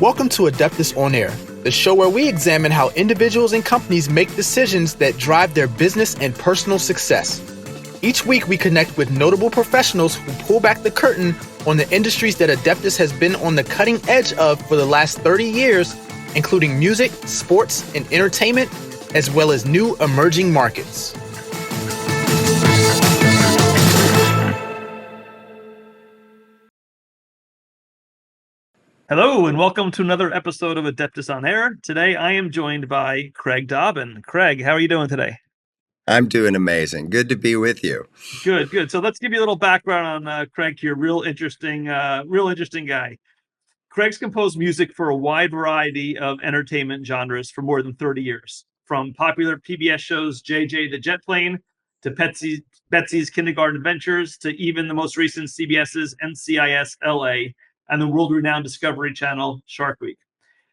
Welcome to Adeptus On-Air, the show where we examine how individuals and companies make decisions that drive their business and personal success. Each week, we connect with notable professionals who pull back the curtain on the industries that Adeptus has been on the cutting edge of for the last 30 years, including music, sports, and entertainment, as well as new emerging markets. Hello, and welcome to another episode of Adeptus On-Air. Today, I am joined by Craig Dobbin. Craig, how are you doing today? I'm doing amazing. Good to be with you. Good. So let's give you a little background on Craig here. Real interesting guy. Craig's composed music for a wide variety of entertainment genres for more than 30 years, from popular PBS shows JJ the Jet Plane to Betsy's Kindergarten Adventures to even the most recent CBS's NCIS LA and the world-renowned Discovery Channel Shark Week.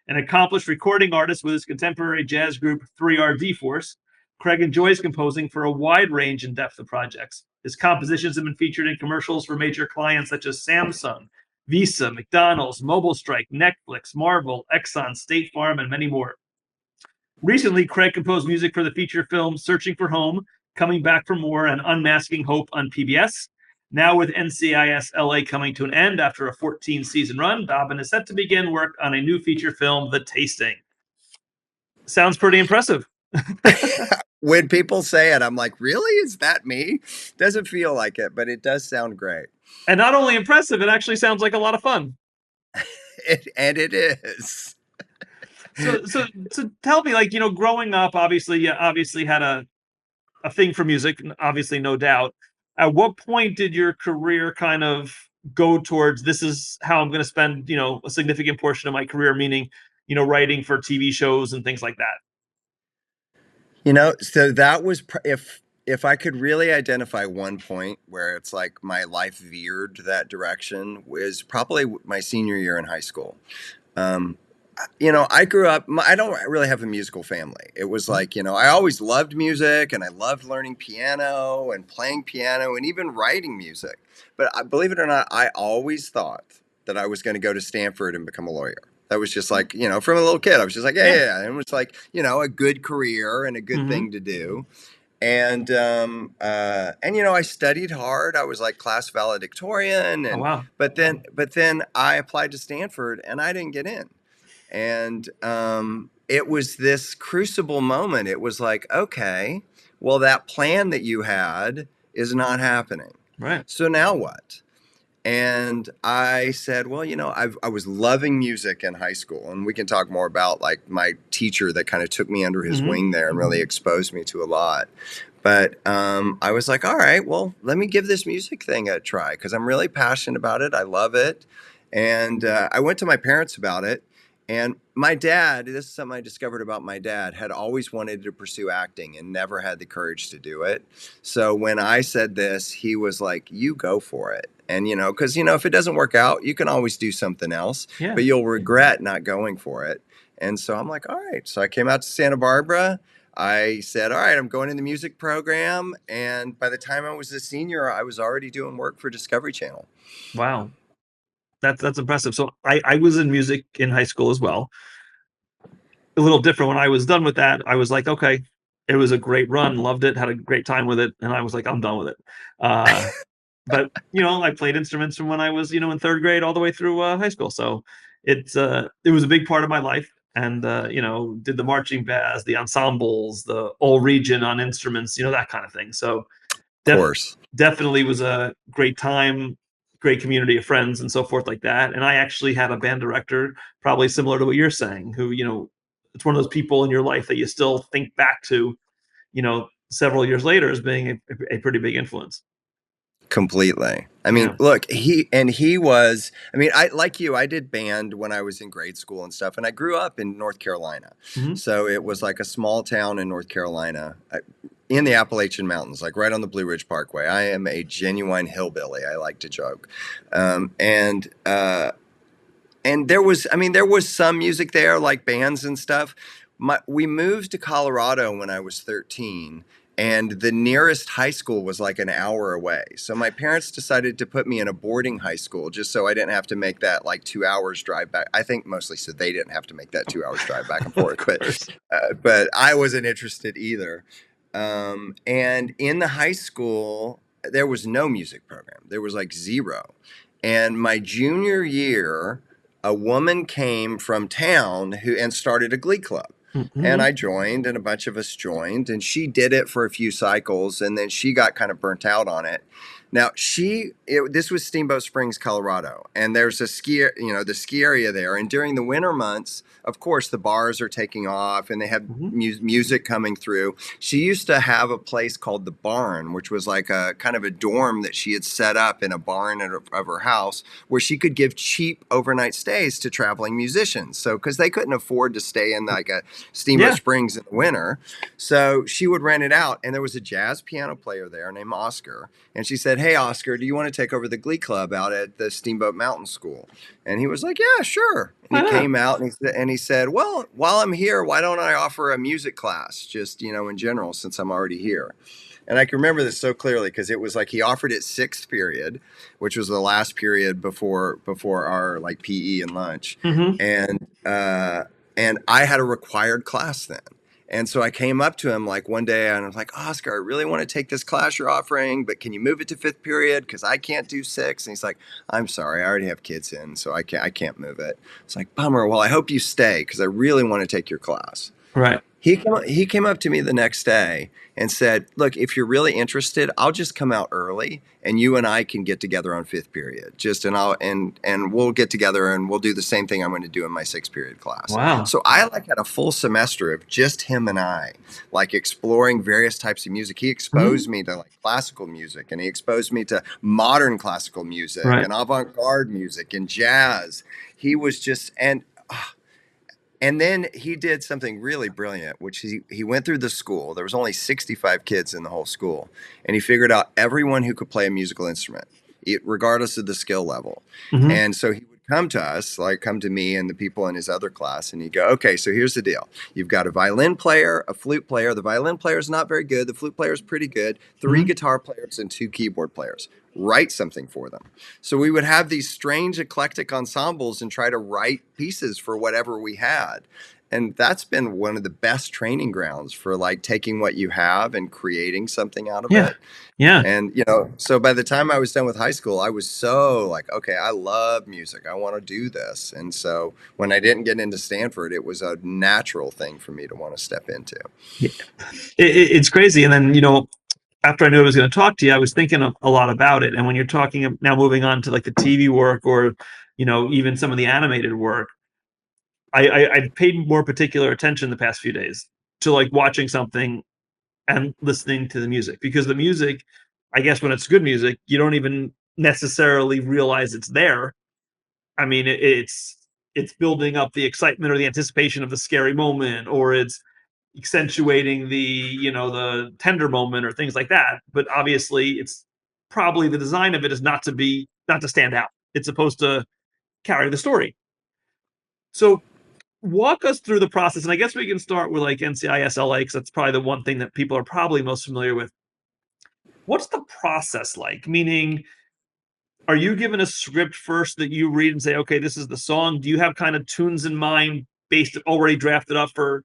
An accomplished recording artist with his contemporary jazz group 3RD Force, Craig enjoys composing for a wide range and depth of projects. His compositions have been featured in commercials for major clients such as Samsung, Visa, McDonald's, Mobile Strike, Netflix, Marvel, Exxon, State Farm, and many more. Recently, Craig composed music for the feature film Searching for Home, Coming Back for More, and Unmasking Hope on PBS. Now with NCIS LA coming to an end after a 14-season run, Dobbin is set to begin work on a new feature film, The Tasting. Sounds pretty impressive. When people say it, I'm like, really? Is that me? Doesn't feel like it, but it does sound great. And not only impressive, it actually sounds like a lot of fun. And it is. So tell me, growing up, obviously had a thing for music, obviously, no doubt. At what point did your career kind of go towards this is how I'm going to spend, a significant portion of my career, meaning, writing for TV shows and things like that? So that was, if I could really identify one point where it's like my life veered that direction, was probably my senior year in high school. I grew up, I don't really have a musical family. It was like, I always loved music and I loved learning piano and playing piano and even writing music. But believe it or not, I always thought that I was going to go to Stanford and become a lawyer. That was just like, from a little kid, I was just like, yeah. And it was like, a good career and a good thing to do. And I studied hard. I was like class valedictorian. And, wow. But then I applied to Stanford and I didn't get in. And it was this crucible moment. It was like, okay, well, that plan that you had is not happening. Right. So now what? And I said, well, I was loving music in high school. And we can talk more about like my teacher that kind of took me under his wing there and really exposed me to a lot. But I was like, all right, well, let me give this music thing a try because I'm really passionate about it. I love it. And I went to my parents about it. And my dad, this is something I discovered about my dad, had always wanted to pursue acting and never had the courage to do it. So when I said this, he was like, you go for it. And, because, if it doesn't work out, you can always do something else, but you'll regret not going for it. And so I'm like, all right. So I came out to Santa Barbara. I said, all right, I'm going in the music program. And by the time I was a senior, I was already doing work for Discovery Channel. Wow. That's impressive. So I was in music in high school as well. A little different. When I was done with that, I was like, okay, it was a great run, loved it, had a great time with it, and I was like, I'm done with it. But I played instruments from when I was in third grade all the way through high school. So it was a big part of my life, and did the marching bands, the ensembles, the all region on instruments, that kind of thing. So definitely was a great time. Great community of friends and so forth like that. And I actually had a band director, probably similar to what you're saying, who, it's one of those people in your life that you still think back to, several years later as being a pretty big influence. Completely. I mean, look, he was, I did band when I was in grade school and stuff. And I grew up in North Carolina. So it was like a small town in North Carolina. In the Appalachian Mountains, like right on the Blue Ridge Parkway. I am a genuine hillbilly, I like to joke. And there was some music there, like bands and stuff. We moved to Colorado when I was 13, And the nearest high school was like an hour away. So my parents decided to put me in a boarding high school just so I didn't have to make that like 2 hours drive back. I think mostly so they didn't have to make that 2 hours drive back and forth. But I wasn't interested either. And in the high school, there was no music program. There was like zero. And my junior year, a woman came from town and started a glee club. And I joined, and a bunch of us joined, and she did it for a few cycles, and then she got kind of burnt out on it. Now, this was Steamboat Springs, Colorado, and there's the ski area there. And during the winter months, of course, the bars are taking off, and they have music coming through. She used to have a place called the Barn, which was like a kind of a dorm that she had set up in a barn of her house, where she could give cheap overnight stays to traveling musicians. So, because they couldn't afford to stay in like a Steamboat Springs in the winter, so she would rent it out. And there was a jazz piano player there named Oscar, and she said, "Hey, Oscar, do you want to take over the glee club out at the Steamboat Mountain School?" And he was like, "Yeah, sure." And he came out and he said, "Well, while I'm here, why don't I offer a music class just, in general, since I'm already here?" And I can remember this so clearly because it was like he offered it sixth period, which was the last period before our like PE and lunch. And I had a required class then. And so I came up to him like one day and I was like, "Oscar, I really want to take this class you're offering, but can you move it to fifth period? Because I can't do sixth." And he's like, "I'm sorry, I already have kids in, so I can't move it." It's like, "Bummer. Well, I hope you stay because I really want to take your class." Right. He came up to me the next day and said, "Look, if you're really interested, I'll just come out early and you and I can get together on fifth period. And we'll get together and we'll do the same thing I'm going to do in my sixth period class." Wow. So I like had a full semester of just him and I, like exploring various types of music. He exposed me to like classical music, and he exposed me to modern classical music and avant-garde music and jazz. He was just and then he did something really brilliant, which he went through the school. There was only 65 kids in the whole school. And he figured out everyone who could play a musical instrument, regardless of the skill level. And so he would come to us, like come to me and the people in his other class, and he'd go, "Okay, so here's the deal. You've got a violin player, a flute player. The violin player is not very good. The flute player is pretty good. 3 guitar players and 2 keyboard players. Write something for them." So we would have these strange eclectic ensembles and try to write pieces for whatever we had. And that's been one of the best training grounds for like taking what you have and creating something out of it. Yeah. And, so by the time I was done with high school, I was so like, okay, I love music. I want to do this. And so when I didn't get into Stanford, it was a natural thing for me to want to step into. Yeah. It's crazy. And then, after I knew I was going to talk to you, I was thinking a lot about it. And when you're talking now, moving on to like the TV work or, even some of the animated work, I paid more particular attention the past few days to like watching something and listening to the music, because the music, I guess when it's good music, you don't even necessarily realize it's there. I mean, it's building up the excitement or the anticipation of the scary moment, or it's accentuating the the tender moment or things like that. But obviously it's probably the design of it is not to stand out. It's supposed to carry the story. So walk us through the process, and I guess we can start with like NCIS LA, because that's probably the one thing that people are probably most familiar with. What's the process like? Meaning, are you given a script first that you read and say, "Okay, this is the song"? Do you have kind of tunes in mind already drafted up for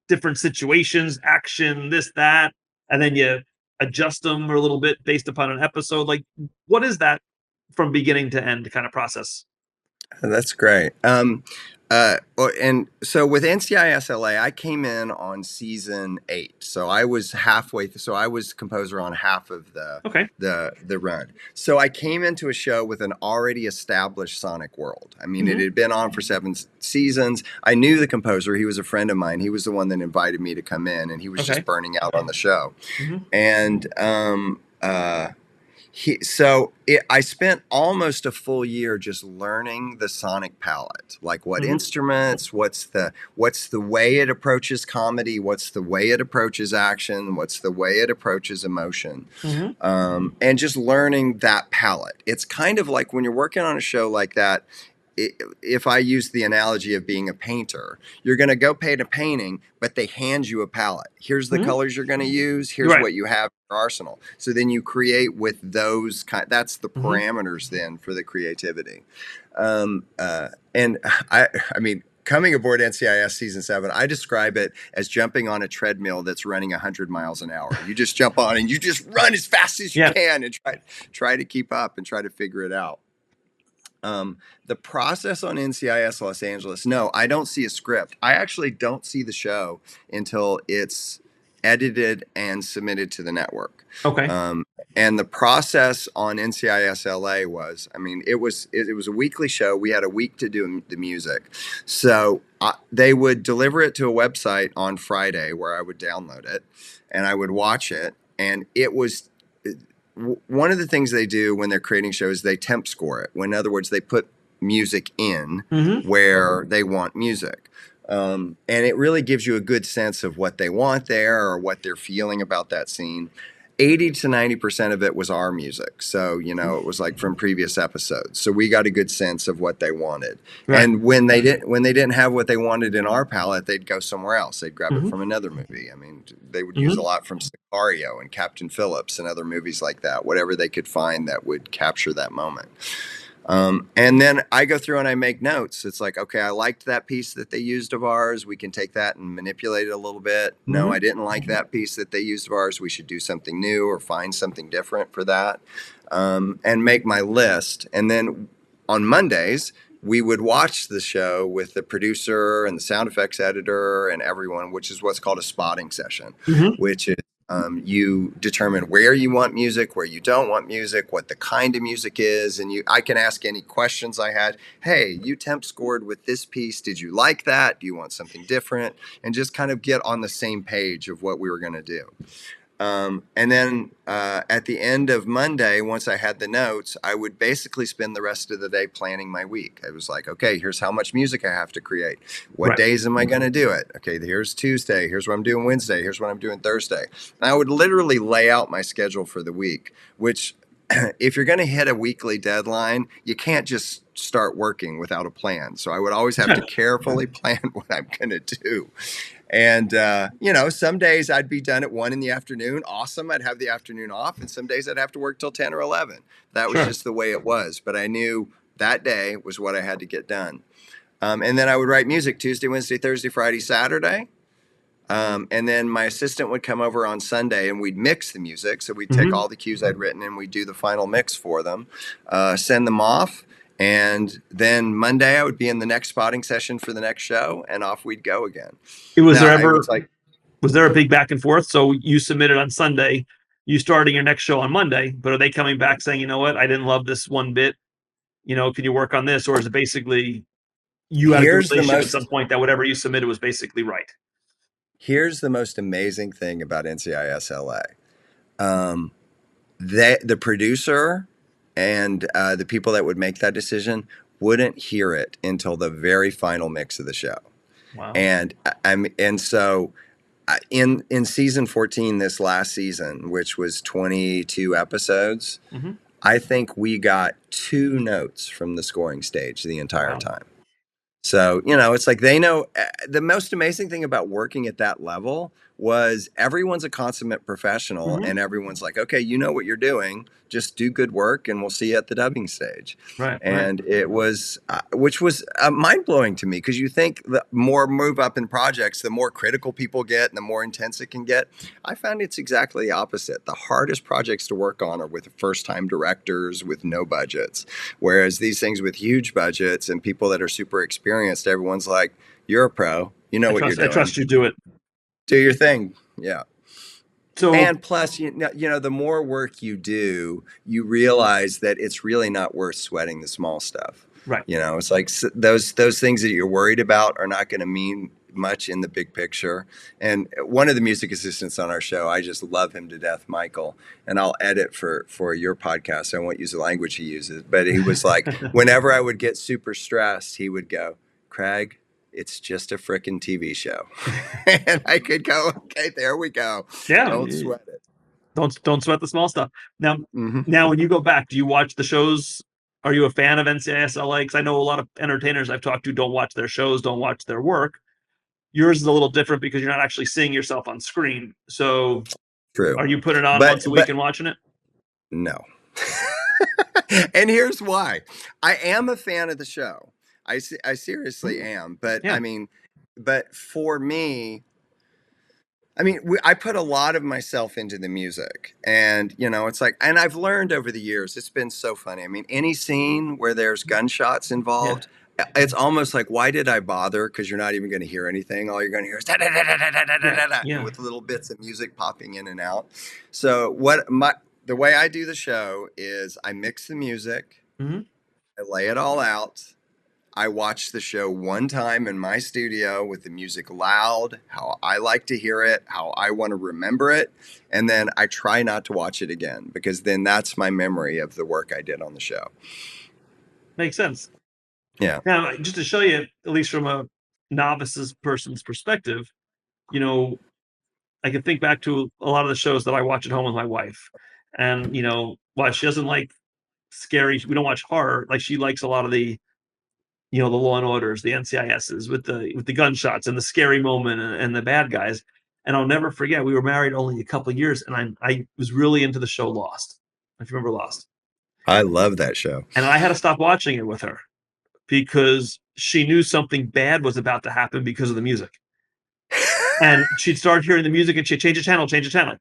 different situations, action, this, that, and then you adjust them a little bit based upon an episode? Like, what is that from beginning to end kind of process? That's great. And so with NCIS LA, I came in on season 8. So I was halfway. So I was composer on half of the run. So I came into a show with an already established sonic world. I mean, it had been on for 7 seasons. I knew the composer. He was a friend of mine. He was the one that invited me to come in, and he was just burning out on the show. And I spent almost a full year just learning the sonic palette, like what instruments, what's the way it approaches comedy, what's the way it approaches action, what's the way it approaches emotion, and just learning that palette. It's kind of like when you're working on a show like that, if I use the analogy of being a painter, you're going to go paint a painting, but they hand you a palette. Here's the colors you're going to use. Here's what you have in your arsenal. So then you create with those that's the parameters then for the creativity. And I mean, coming aboard NCIS season 7, I describe it as jumping on a treadmill that's running 100 miles an hour. You just jump on and you just run as fast as you can and try to keep up and try to figure it out. The process on NCIS Los Angeles, no, I don't see a script. I actually don't see the show until it's edited and submitted to the network. Okay. And the process on NCIS LA was, I mean, it was a weekly show. We had a week to do the music. So they would deliver it to a website on Friday where I would download it and I would watch it. And it was one of the things they do when they're creating shows, they temp score it. In other words, they put music in where they want music. And it really gives you a good sense of what they want there or what they're feeling about that scene. 80 to 90% of it was our music. So, you know, it was like from previous episodes. So we got a good sense of what they wanted. Right. And when they didn't have what they wanted in our palette, they'd go somewhere else. They'd grab it from another movie. I mean, they would use a lot from Sicario and Captain Phillips and other movies like that, whatever they could find that would capture that moment. And then I go through and I make notes. It's like, okay, I liked that piece that they used of ours. We can take that and manipulate it a little bit. No, I didn't like that piece that they used of ours. We should do something new or find something different for that. And make my list. And then on Mondays, we would watch the show with the producer and the sound effects editor and everyone, which is what's called a spotting session, which is you determine where you want music, where you don't want music, what the kind of music is. And I can ask any questions I had. Hey, you temp scored with this piece. Did you like that? Do you want something different? And just kind of get on the same page of what we were going to do. And then at the end of Monday, once I had the notes, I would basically spend the rest of the day planning my week. I was like, okay, here's how much music I have to create. What days am I going to do it? Okay, here's Tuesday. Here's what I'm doing Wednesday. Here's what I'm doing Thursday. And I would literally lay out my schedule for the week, which if you're going to hit a weekly deadline, you can't just start working without a plan. So I would always have to carefully plan what I'm going to do. And, you know, some days I'd be done at 1 p.m. Awesome. I'd have the afternoon off. And some days I'd have to work till 10 or 11. That was just the way it was. But I knew that day was what I had to get done. And then I would write music Tuesday, Wednesday, Thursday, Friday, Saturday. And then my assistant would come over on Sunday and we'd mix the music. So we'd take all the cues I'd written and we'd do the final mix for them, send them off. And then Monday I would be in the next spotting session for the next show and off we'd go again. Was there a big back and forth? So you submitted on Sunday, you starting your next show on Monday, but are they coming back saying, you know what, I didn't love this one bit, you know, can you work on this? Or is it basically you had a relationship at some point that whatever you submitted was basically right? Here's the most amazing thing about NCIS LA. The producer and the people that would make that decision wouldn't hear it until the very final mix of the show. Wow. And so in season 14, this last season, which was 22 episodes, I think we got 2 notes from the scoring stage the entire time. So, you know, it's like they know. The most amazing thing about working at that level was everyone's a consummate professional and everyone's like, okay, you know what you're doing. Just do good work and we'll see you at the dubbing stage. And it was, which was mind blowing to me because you think the more move up in projects, the more critical people get and the more intense it can get. I found it's exactly the opposite. The hardest projects to work on are with first time directors with no budgets. Whereas these things with huge budgets and people that are super experienced, everyone's like, you're a pro. You know what you're doing. I trust you, do it. Do your thing. Yeah. So, and plus, you know, the more work you do, you realize that it's really not worth sweating the small stuff. Right. You know, it's like those things that you're worried about are not going to mean much in the big picture. And one of the music assistants on our show, I just love him to death, Michael, and I'll edit for your podcast. I won't use the language he uses, but he was like, whenever I would get super stressed, he would go, Craig, it's just a frickin' TV show. And I could go, okay, there we go. Yeah. Don't sweat it. Don't sweat the small stuff. Now, now when you go back, do you watch the shows Are you a fan of NCIS LA? Because I know a lot of entertainers I've talked to don't watch their shows, don't watch their work. Yours is a little different because you're not actually seeing yourself on screen. So True. are you putting it on But once a week and watching it? no. And here's why. I am a fan of the show. I seriously am. But Yeah. I mean, but for me, I put a lot of myself into the music, and it's like, and I've learned over the years, it's been so funny. I mean, any scene where there's gunshots involved, it's almost like, why did I bother? Because you're not even going to hear anything. All you're going to hear is da, da, da, da, da, da, da, da, Yeah. with little bits of music popping in and out. So the way I do the show is I mix the music, Mm-hmm. I lay it all out. I watch the show one time in my studio with the music loud, how I like to hear it, how I want to remember it. And then I try not to watch it again, because then that's my memory of the work I did on the show. Makes sense. Yeah. Now, just to show you, at least from a novice's person's perspective, I can think back to a lot of the shows that I watch at home with my wife. And, while she doesn't like scary, we don't watch horror, like she likes a lot of the the Law and Orders, the NCISs with the gunshots and the scary moment and the bad guys. And I'll never forget, we were married only a couple of years, and I was really into the show Lost. If you remember Lost. I love that show. And I had to stop watching it with her because she knew something bad was about to happen because of the music. And she'd start hearing the music and she'd change the channel.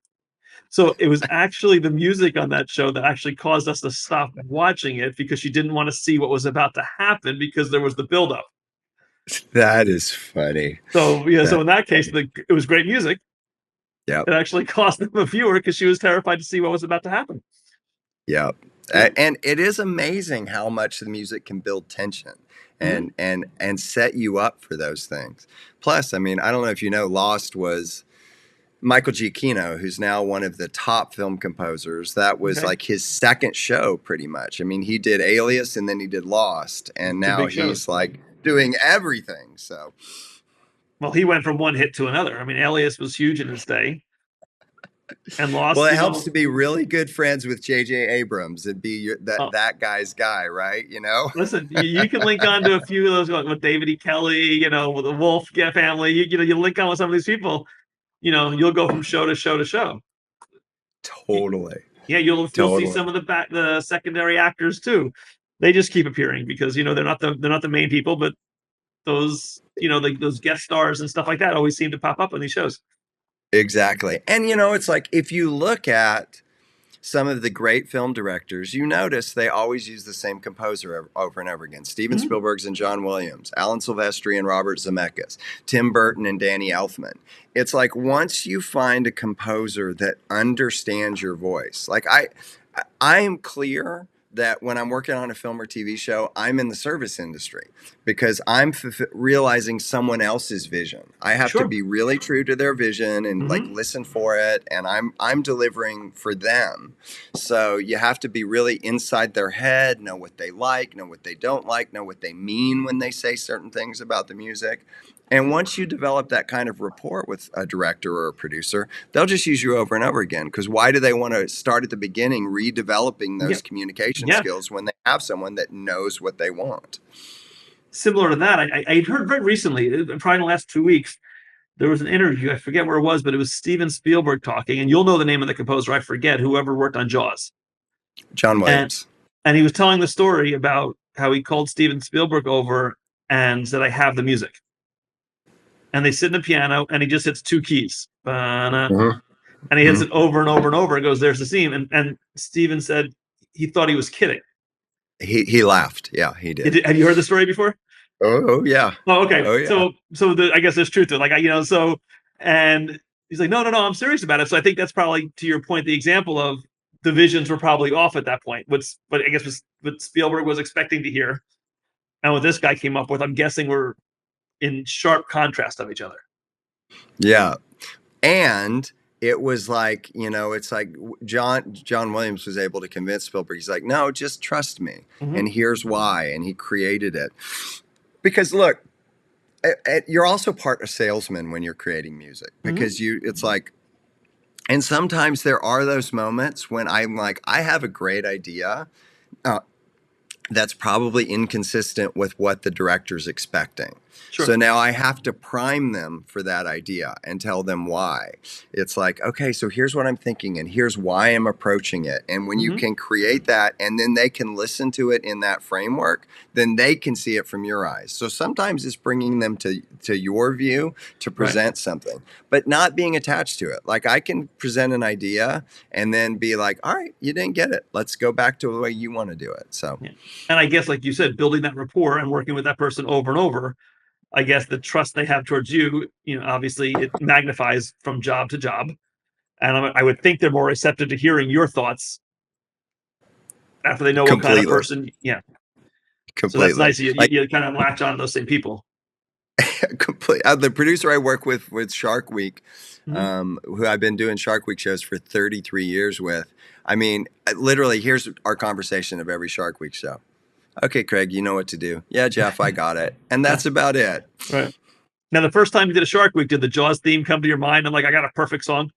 So it was actually the music on that show that actually caused us to stop watching it, because she didn't want to see what was about to happen because there was the buildup. That is funny. So so in that case, it was great music. Yeah. It actually cost them a viewer because she was terrified to see what was about to happen. Yeah. And it is amazing how much the music can build tension and set you up for those things. Plus, I mean, I don't know if you know, Lost was Michael Giacchino, who's now one of the top film composers. That was like his second show, pretty much. I mean, he did Alias and then he did Lost, and now he's like doing everything. So, well, he went from one hit to another. I mean, Alias was huge in his day, and Lost. Well, it helps to be really good friends with J.J. Abrams and be that guy's guy, right? Listen, you can link on to a few of those with David E. Kelly, with the Wolf family. You link on with some of these people. You'll go from show to show to show. Totally. Yeah, you'll see some of the secondary actors too. They just keep appearing because they're not the main people, but those those guest stars and stuff like that always seem to pop up on these shows. Exactly. And it's like, if you look at some of the great film directors, you notice they always use the same composer over and over again. Steven Spielberg's and John Williams, Alan Silvestri and Robert Zemeckis, Tim Burton and Danny Elfman. It's like, once you find a composer that understands your voice, like I am clear that when I'm working on a film or TV show, I'm in the service industry because I'm realizing someone else's vision. I have to be really true to their vision and like listen for it, and I'm delivering for them. So you have to be really inside their head, know what they like, know what they don't like, know what they mean when they say certain things about the music. And once you develop that kind of rapport with a director or a producer, they'll just use you over and over again. Because why do they want to start at the beginning redeveloping those communication skills when they have someone that knows what they want? Similar to that, I heard very recently, probably in the last 2 weeks, there was an interview. I forget where it was, but it was Steven Spielberg talking. And you'll know the name of the composer. I forget, whoever worked on Jaws. John Williams. And he was telling the story about how he called Steven Spielberg over and said, I have the music. And they sit in the piano, and he just hits two keys. And he hits it over and over and over. And goes, there's the scene. And Steven said he thought he was kidding. He laughed. Yeah, he did. Have you heard the story before? Oh, yeah. Oh, okay. Oh, yeah. So I guess there's truth to it. Like, and he's like, no, I'm serious about it. So I think that's probably, to your point, the example of the visions were probably off at that point. But I guess was what Spielberg was expecting to hear, and what this guy came up with, I'm guessing, were in sharp contrast of each other. Yeah. And it was like, it's like John Williams was able to convince Spielberg. He's like, no, just trust me. And here's why. And he created it. Because look, you're also part a salesman when you're creating music, because it's like, and sometimes there are those moments when I'm like, I have a great idea. that's probably inconsistent with what the director's expecting. Sure. So now I have to prime them for that idea and tell them why. It's like, okay, so here's what I'm thinking and here's why I'm approaching it. And when you can create that and then they can listen to it in that framework, then they can see it from your eyes. So sometimes it's bringing them to your view to present something, but not being attached to it. Like I can present an idea and then be like, all right, you didn't get it. Let's go back to the way you want to do it. So, and I guess, like you said, building that rapport and working with that person over and over, I guess the trust they have towards you, obviously it magnifies from job to job. And I would think they're more receptive to hearing your thoughts after they know what kind of person. Yeah. So that's nice. You kind of latch on to those same people. Completely. The producer I work with Shark Week, who I've been doing Shark Week shows for 33 years with. I mean, literally, here's our conversation of every Shark Week show. Okay, Craig, you know what to do. Yeah, Jeff, I got it. And that's about it. Right. Now, the first time you did a Shark Week, did the Jaws theme come to your mind? I'm like, I got a perfect song.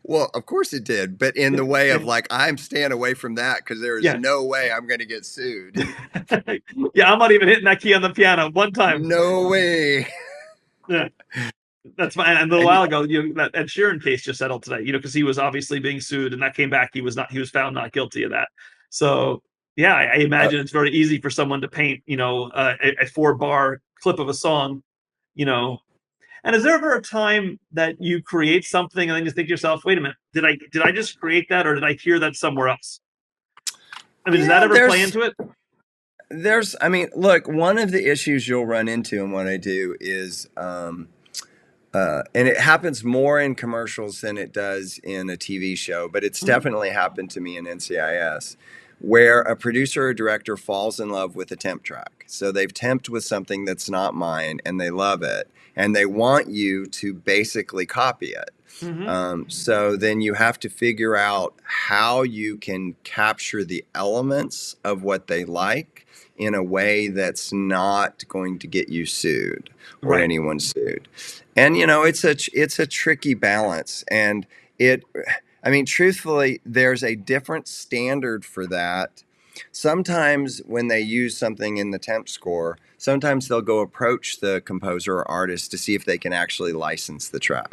Well, of course it did, but in the way of like, I'm staying away from that because there is no way I'm going to get sued. Yeah, I'm not even hitting that key on the piano one time. No way. Yeah, that's fine. And a little while ago, that Ed Sheeran case just settled today. Because he was obviously being sued, and that came back. He was found not guilty of that. So yeah, I imagine it's very easy for someone to paint, a 4-bar clip of a song, And is there ever a time that you create something and then you think to yourself, wait a minute, did I just create that, or did I hear that somewhere else? I mean, does that ever play into it? Look, one of the issues you'll run into in what I do is, and it happens more in commercials than it does in a TV show, but it's definitely happened to me in NCIS, where a producer or director falls in love with a temp track. So they've temped with something that's not mine and they love it and they want you to basically copy it. So then you have to figure out how you can capture the elements of what they like in a way that's not going to get you sued or anyone sued. And, it's a tricky balance. And truthfully, there's a different standard for that. Sometimes when they use something in the temp score, sometimes they'll go approach the composer or artist to see if they can actually license the track.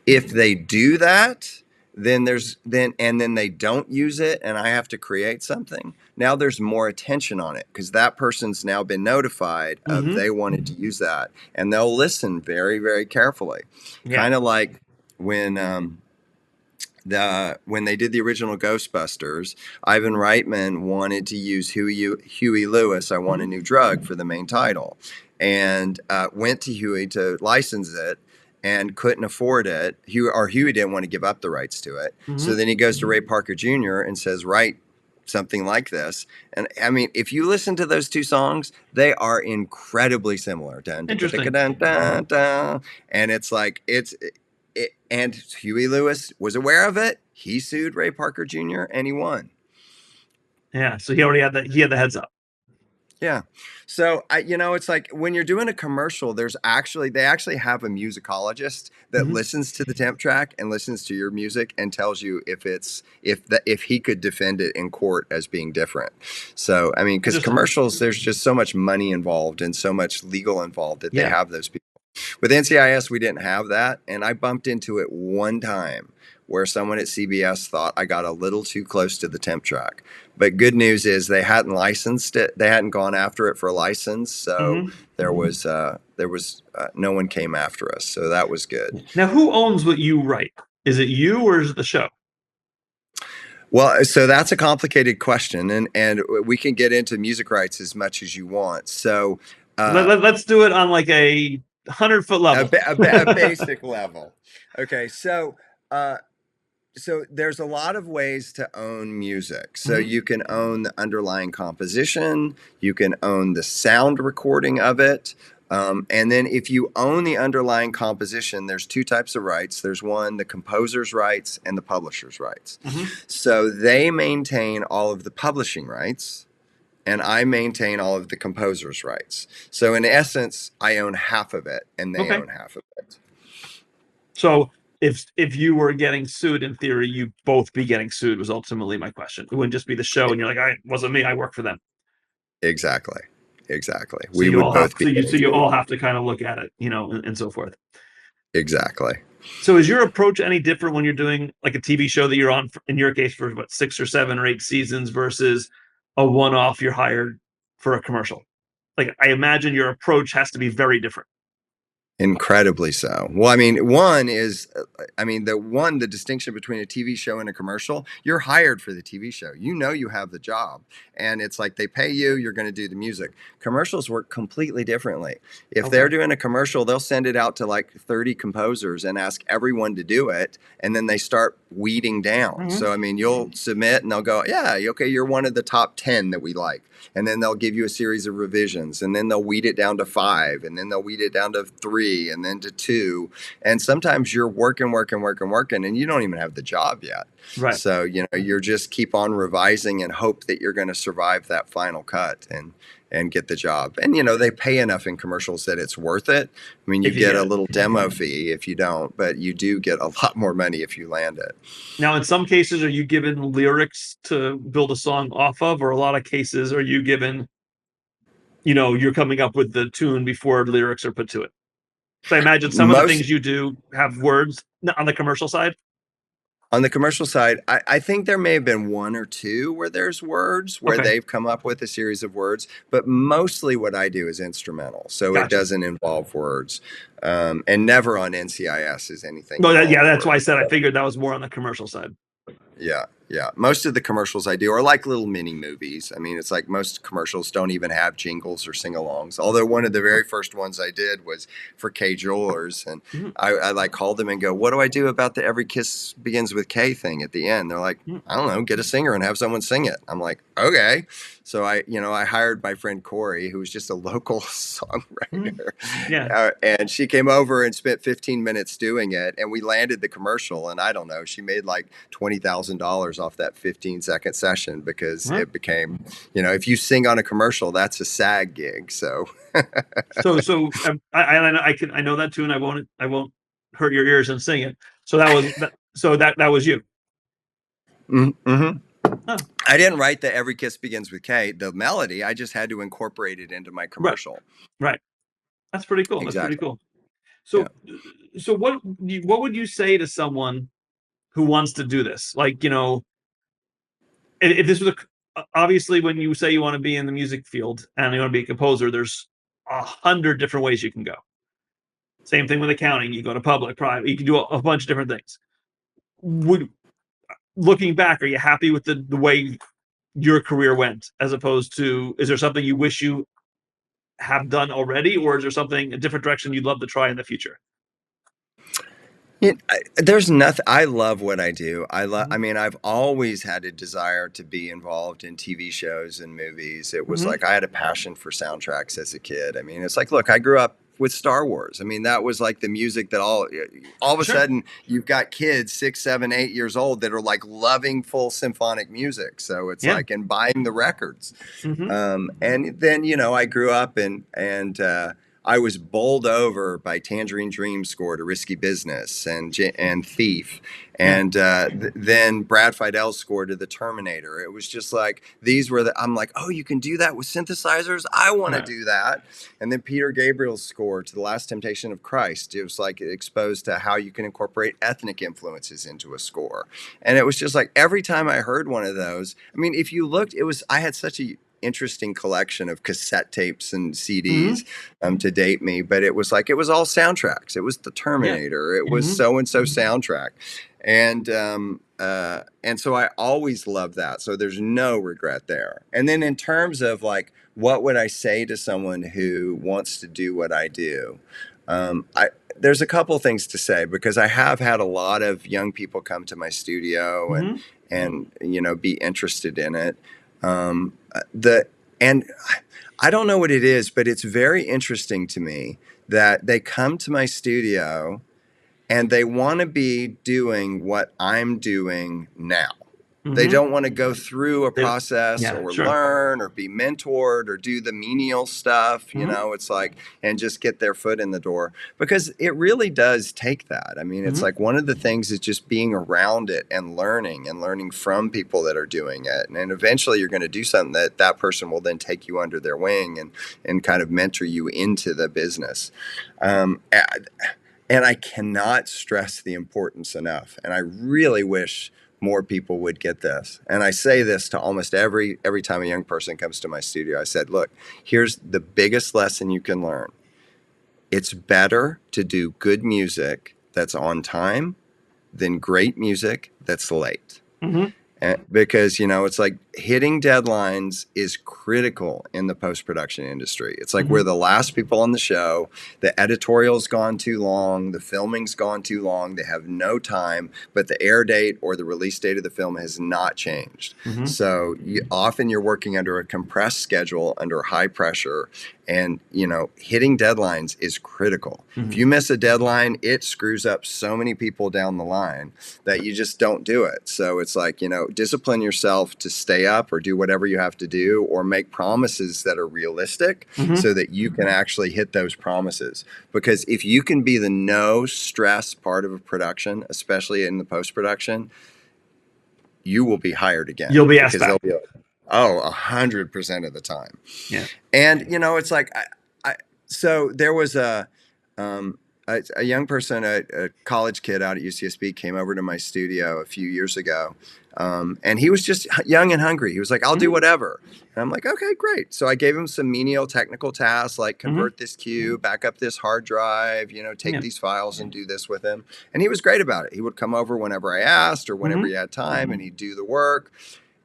If they do that, then they don't use it and I have to create something. Now there's more attention on it because that person's now been notified of they wanted to use that, and they'll listen very, very carefully. Kind of like when they did the original Ghostbusters, Ivan Reitman wanted to use Huey Lewis, I Want a New Drug, for the main title, and went to Huey to license it and couldn't afford it. Huey didn't want to give up the rights to it. So then he goes to Ray Parker Jr. and says, write something like this. And I mean, if you listen to those two songs, they are incredibly similar. Interesting. And it's like, and Huey Lewis was aware of it. He sued Ray Parker Jr. and he won. Yeah, so he already had the heads up. Yeah. So it's like when you're doing a commercial, they actually have a musicologist that listens to the temp track and listens to your music and tells you if he could defend it in court as being different. So because commercials, there's just so much money involved and so much legal involved that they have those people. With NCIS, we didn't have that, and I bumped into it one time where someone at CBS thought I got a little too close to the temp track. But good news is they hadn't licensed it; they hadn't gone after it for a license, so there was no one came after us, so that was good. Now, who owns what you write? Is it you or is it the show? Well, so that's a complicated question, and we can get into music rights as much as you want. So let's do it on like a 100-foot level, a basic level. Okay, so there's a lot of ways to own music. So you can own the underlying composition, you can own the sound recording of it. And then if you own the underlying composition, there's two types of rights. There's the composer's rights and the publisher's rights. So they maintain all of the publishing rights, and I maintain all of the composer's rights. So in essence, I own half of it and they own half of it. So if you were getting sued, in theory, you'd both be getting sued, was ultimately my question. It wouldn't just be the show and you're like, it wasn't me, I work for them. Exactly. So We you would all have both be getting so you sued. all have to kind of look at it, and so forth. Exactly. So is your approach any different when you're doing like a TV show that you're on, in your case, for what, 6 or 7 or 8 seasons versus a one-off you're hired for a commercial? Like, I imagine your approach has to be very different. Incredibly so. Well, I mean, one is, the distinction between a TV show and a commercial, you're hired for the TV show. You know, you have the job, and it's like they pay you, you're going to do the music. Commercials work completely differently. If they're doing a commercial, they'll send it out to like 30 composers and ask everyone to do it, and then they start weeding down. So, I mean, you'll submit and they'll go, yeah, okay, you're one of the top 10 that we like. And then they'll give you a series of revisions, and then they'll weed it down to 5, and then they'll weed it down to 3, and then to 2. And sometimes you're working, and you don't even have the job yet. Right. So, you're just keep on revising and hope that you're going to survive that final cut and get the job. And, they pay enough in commercials that it's worth it. I mean, you get a little demo fee if you don't, but you do get a lot more money if you land it. Now, in some cases, are you given lyrics to build a song off of, or a lot of cases are you given, you're coming up with the tune before lyrics are put to it? So I imagine some of the things you do have words on the commercial side. On the commercial side, I think there may have been 1 or 2 where there's words, where they've come up with a series of words, but mostly what I do is instrumental. So It doesn't involve words. And never on NCIS is anything. No, that's why I said I figured that was more on the commercial side. Yeah. Most of the commercials I do are like little mini movies. I mean, it's like most commercials don't even have jingles or sing-alongs. Although one of the very first ones I did was for K Jewelers, and I like called them and go, "What do I do about the Every Kiss Begins with K thing at the end?" They're like, "I don't know, get a singer and have someone sing it." I'm like, "Okay." So I hired my friend Corey, who was just a local songwriter. And she came over and spent 15 minutes doing it, and we landed the commercial. And I don't know, she made like $20,000 off that 15-second session because it became, if you sing on a commercial, that's a SAG gig. So, I know that tune. I won't hurt your ears and sing it. So that was you. Mm-hmm. Oh. I didn't write the Every Kiss Begins with K, the melody. I just had to incorporate it into my commercial. Right. That's pretty cool. Exactly. That's pretty cool. So what would you say to someone who wants to do this? Like, if this was obviously, when you say you want to be in the music field and you want to be a composer, there's 100 different ways you can go. Same thing with accounting. You go to public, private. You can do a bunch of different things. Looking back, are you happy with the way your career went, as opposed to, is there something you wish you have done already, or is there something, a different direction you'd love to try in the future? There's nothing. I love what I do. I mean, I've always had a desire to be involved in TV shows and movies. It was like I had a passion for soundtracks as a kid. I mean, it's like, look, I grew up with Star Wars. I mean, that was like the music that all of a sudden you've got kids 6, 7, 8 years old that are like loving full symphonic music. So it's like, and buying the records. And then, I grew up and I was bowled over by Tangerine Dream score to Risky Business and Thief, and then Brad Feidel's score to The Terminator. It was just like, these were I'm like, oh, you can do that with synthesizers? I want to do that. And then Peter Gabriel's score to The Last Temptation of Christ. It was like exposed to how you can incorporate ethnic influences into a score. And it was just like, every time I heard one of those, I mean, if you looked, I had such a interesting collection of cassette tapes and CDs to date me, but it was all soundtracks. It was The Terminator. It was so-and-so soundtrack. And so I always loved that. So there's no regret there. And then in terms of like, what would I say to someone who wants to do what I do? There's a couple things to say, because I have had a lot of young people come to my studio and be interested in it. And I don't know what it is, but it's very interesting to me that they come to my studio and they want to be doing what I'm doing now. They don't want to go through a They- process yeah, or sure. learn or be mentored or do the menial stuff, you know, it's like, and just get their foot in the door, because it really does take that. I mean, it's like one of the things is just being around it and learning from people that are doing it. And eventually you're going to do something that person will then take you under their wing and kind of mentor you into the business. And I cannot stress the importance enough. And I really wish more people would get this. And I say this to almost every time a young person comes to my studio. I said, look, here's the biggest lesson you can learn. It's better to do good music that's on time than great music that's late. Because, you know, it's like hitting deadlines is critical in the post-production industry. It's like we're the last people on the show. The editorial's gone too long. The filming's gone too long. They have no time, but the air date or the release date of the film has not changed. So often you're working under a compressed schedule, under high pressure, and, you know, hitting deadlines is critical. If you miss a deadline, it screws up so many people down the line that you just don't do it. So it's like, you know, discipline yourself to stay up or do whatever you have to do, or make promises that are realistic so that you can actually hit those promises. Because if you can be the no stress part of a production, especially in the post-production, you will be hired again. You'll be asked back. 100% of the time. Yeah. And, you know, it's like, so there was a young person, a college kid out at UCSB came over to my studio a few years ago. And he was just young and hungry. He was like, I'll do whatever. And I'm like, okay, great. So I gave him some menial technical tasks, like convert this cue, back up this hard drive, you know, take these files and do this with him. And he was great about it. He would come over whenever I asked or whenever he had time, and he'd do the work.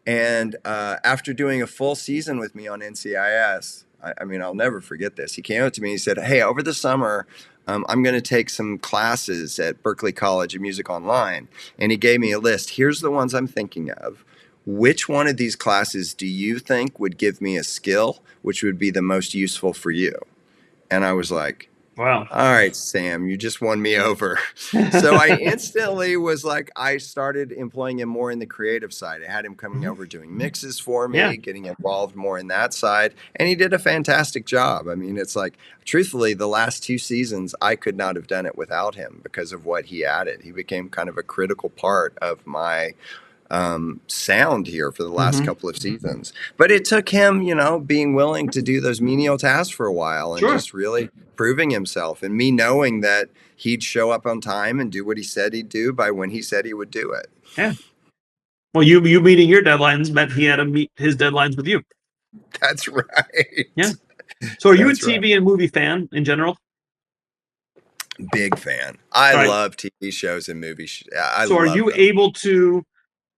And after doing a full season with me on NCIS, I mean, I'll never forget this. He came up to me and he said, hey, over the summer, I'm going to take some classes at Berklee College of Music Online. And he gave me a list. Here's the ones I'm thinking of. Which one of these classes do you think would give me a skill which would be the most useful for you? And I was like, wow. All right, Sam, you just won me over. So I instantly was like, I started employing him more in the creative side. I had him coming over doing mixes for me, getting involved more in that side. And he did a fantastic job. I mean, it's like, truthfully, the last 2 seasons, I could not have done it without him because of what he added. He became kind of a critical part of my sound here for the last couple of seasons. But it took him, you know, being willing to do those menial tasks for a while and just really proving himself, and me knowing that he'd show up on time and do what he said he'd do by when he said he would do it. Yeah. Well, you meeting your deadlines meant he had to meet his deadlines with you. That's right. Yeah. So are you a TV and movie fan in general? Big fan. I love TV shows and movies. So are you able to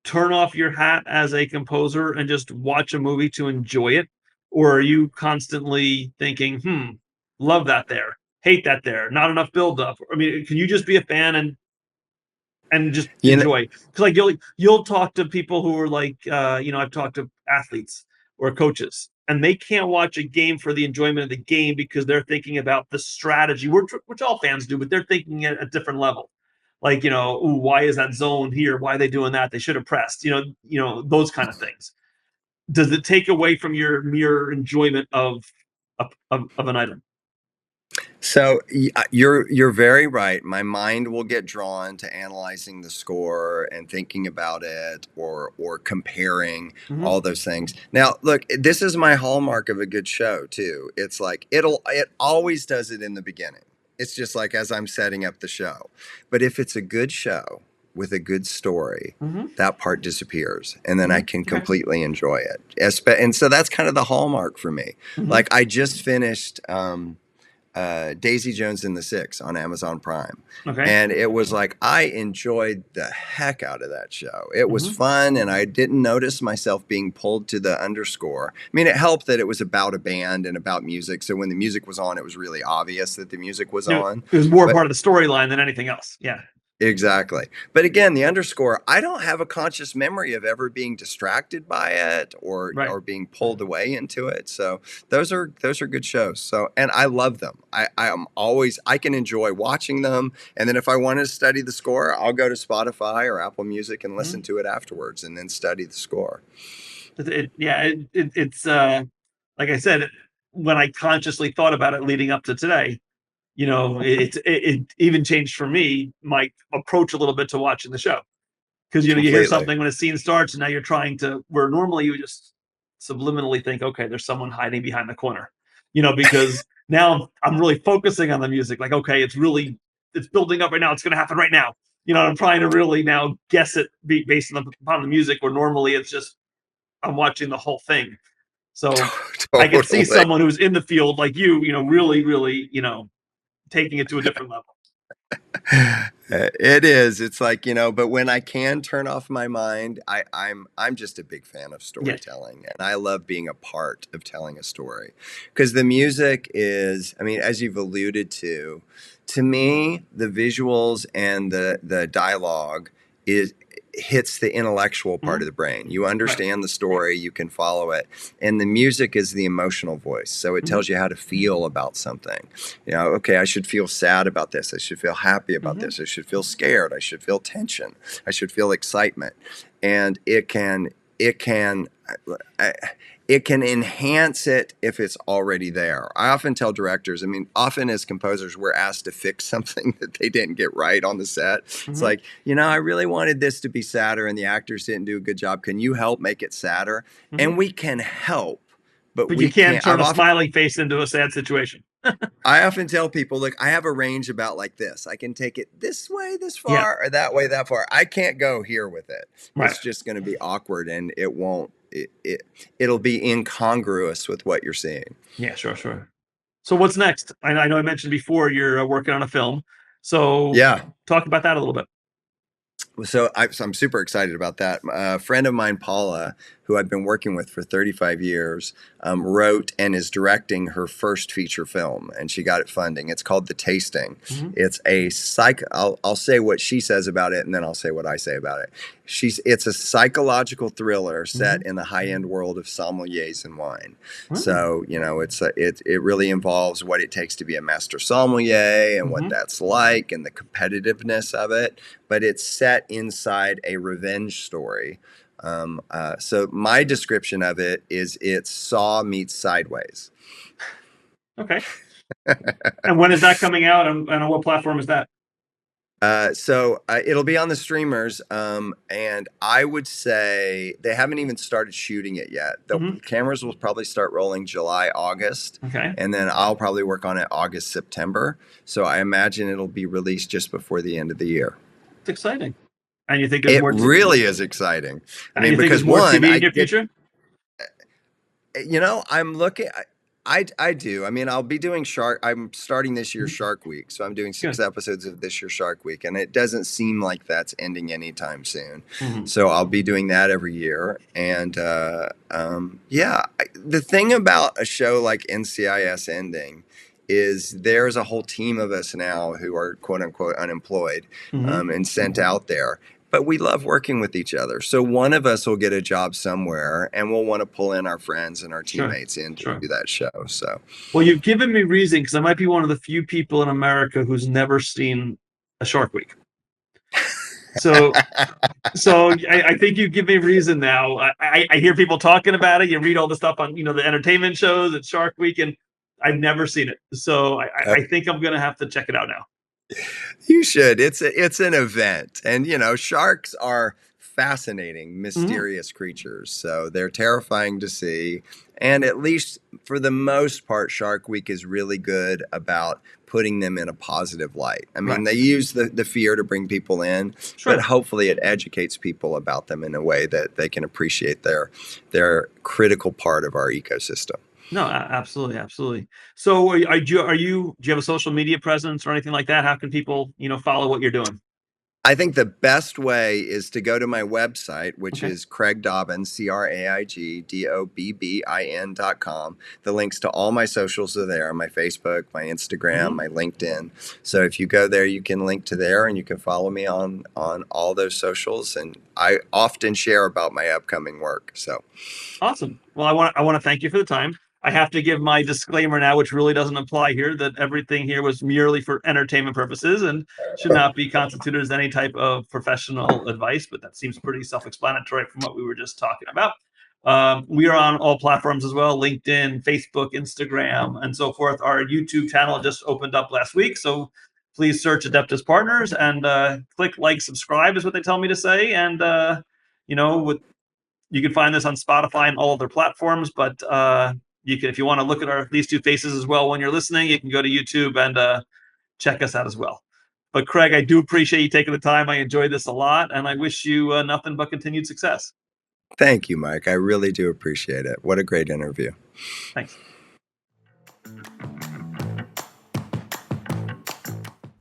turn off your hat as a composer and just watch a movie to enjoy it? Or are you constantly thinking, love that there, hate that there, not enough build up? I mean, can you just be a fan and just enjoy? Because like you'll talk to people who are like, you know, I've talked to athletes or coaches, and they can't watch a game for the enjoyment of the game because they're thinking about the strategy, which all fans do, but they're thinking at a different level. Like, you know, ooh, why is that zone here? Why are they doing that? They should have pressed, you know, those kind of things. Does it take away from your mere enjoyment of an item? So you're very right. My mind will get drawn to analyzing the score and thinking about it or comparing all those things. Now, look, this is my hallmark of a good show too. It's like it always does it in the beginning. It's just like as I'm setting up the show. But if it's a good show with a good story, that part disappears, and then I can completely enjoy it. And so that's kind of the hallmark for me. Like I just finished Daisy Jones and the Six on Amazon Prime. And it was like, I enjoyed the heck out of that show. It was fun, and I didn't notice myself being pulled to the underscore. I mean, it helped that it was about a band and about music. So when the music was on, it was really obvious that the music was on. It was more part of the storyline than anything else. Yeah. Exactly. But again, the underscore, I don't have a conscious memory of ever being distracted by it Right. or being pulled away into it. So those are good shows. So and I love them. I can enjoy watching them. And then if I want to study the score, I'll go to Spotify or Apple Music and listen to it afterwards and then study the score. It's like I said, when I consciously thought about it leading up to today, it even changed for me my approach a little bit to watching the show. Because you hear Completely. something when a scene starts, and now you're trying to, where normally you would just subliminally think, okay, there's someone hiding behind the corner, because now I'm really focusing on the music. Like, okay, it's building up right now. It's going to happen right now. I'm trying to really now guess it based upon the music, where normally it's just I'm watching the whole thing. So I could see Totally. someone who's in the field like you, really, really, taking it to a different level. It is. It's like, but when I can turn off my mind, I'm just a big fan of Yeah. storytelling, and I love being a part of telling a story. Because the music is, I mean, as you've alluded to me, the visuals and the dialogue hits the intellectual part of the brain. You understand the story, you can follow it, and the music is the emotional voice. So it tells you how to feel about something. Okay, I should feel sad about this. I should feel happy about this. I should feel scared. I should feel tension. I should feel excitement. And it can enhance it if it's already there. I often tell directors, often as composers, we're asked to fix something that they didn't get right on the set. It's like, I really wanted this to be sadder and the actors didn't do a good job. Can you help make it sadder? And we can help, but we you can't turn a smiling face into a sad situation. I often tell people, look, I have a range about like this. I can take it this way, this far, or that way, that far. I can't go here with it. Right. It's just going to be awkward, and it won't. It'll be incongruous with what you're seeing. Yeah, sure. So what's next? I know I mentioned before you're working on a film. So talk about that a little bit. So I'm super excited about that. A friend of mine, Paula, who I've been working with for 35 years, wrote and is directing her first feature film, and she got it funding. It's called The Tasting. It's a I'll say what she says about it, and then I'll say what I say about it. It's a psychological thriller set in the high-end world of sommeliers and wine. So it really involves what it takes to be a master sommelier and what that's like, and the competitiveness of it. But it's set inside a revenge story. So my description of it is it's Saw meets Sideways. Okay. And when is that coming out, and on what platform is that? So it'll be on the streamers, and I would say they haven't even started shooting it yet. The cameras will probably start rolling July, August, and then I'll probably work on it August, September. So I imagine it'll be released just before the end of the year. It's exciting. And you think there's more? It really is exciting. I mean, because more TV in your future? I'm looking. I do. I'll be doing I'm starting this year's Shark Week, so I'm doing 6 episodes of this year's Shark Week, and it doesn't seem like that's ending anytime soon. So I'll be doing that every year, and the thing about a show like NCIS ending is there's a whole team of us now who are quote unquote unemployed and sent out there. But we love working with each other. So one of us will get a job somewhere, and we'll want to pull in our friends and our teammates in to do that show. So, well, you've given me reason, because I might be one of the few people in America who's never seen a Shark Week. So I think you give me reason now. I hear people talking about it. You read all the stuff on the entertainment shows at Shark Week, and I've never seen it. So I think I'm going to have to check it out now. You should. It's an event, and sharks are fascinating, mysterious creatures. So they're terrifying to see, and at least for the most part, Shark Week is really good about putting them in a positive light. They use the fear to bring people in, but hopefully it educates people about them in a way that they can appreciate their critical part of our ecosystem. No, absolutely. So do you have a social media presence or anything like that? How can people, follow what you're doing? I think the best way is to go to my website, which Okay. is Craig Dobbin, CraigDobbin.com. The links to all my socials are there, my Facebook, my Instagram, my LinkedIn. So if you go there, you can link to there and you can follow me on all those socials. And I often share about my upcoming work. So Awesome. Well, I want to thank you for the time. I have to give my disclaimer now, which really doesn't apply here, that everything here was merely for entertainment purposes and should not be constituted as any type of professional advice, but that seems pretty self-explanatory from what we were just talking about. We are on all platforms as well, LinkedIn, Facebook, Instagram, and so forth. Our YouTube channel just opened up last week, so please search Adeptus Partners and click like, subscribe is what they tell me to say. And, you can find this on Spotify and all other platforms, but you can, if you want to look at these two faces as well when you're listening, you can go to YouTube and check us out as well. But Craig, I do appreciate you taking the time. I enjoyed this a lot, and I wish you nothing but continued success. thank you, Mike. I really do appreciate it. What a great interview. Thanks.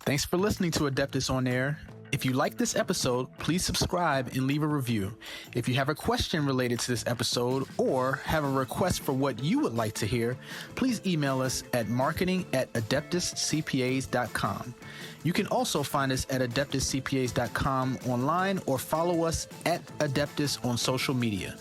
Thanks for listening to Adeptus On-Air. If you like this episode, please subscribe and leave a review. If you have a question related to this episode or have a request for what you would like to hear, please email us at marketing@adeptuscpas.com. You can also find us at adeptuscpas.com online or follow us at Adeptus on social media.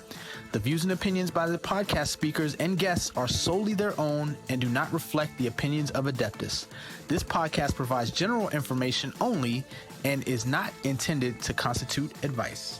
The views and opinions by the podcast speakers and guests are solely their own and do not reflect the opinions of Adeptus. This podcast provides general information only and is not intended to constitute advice.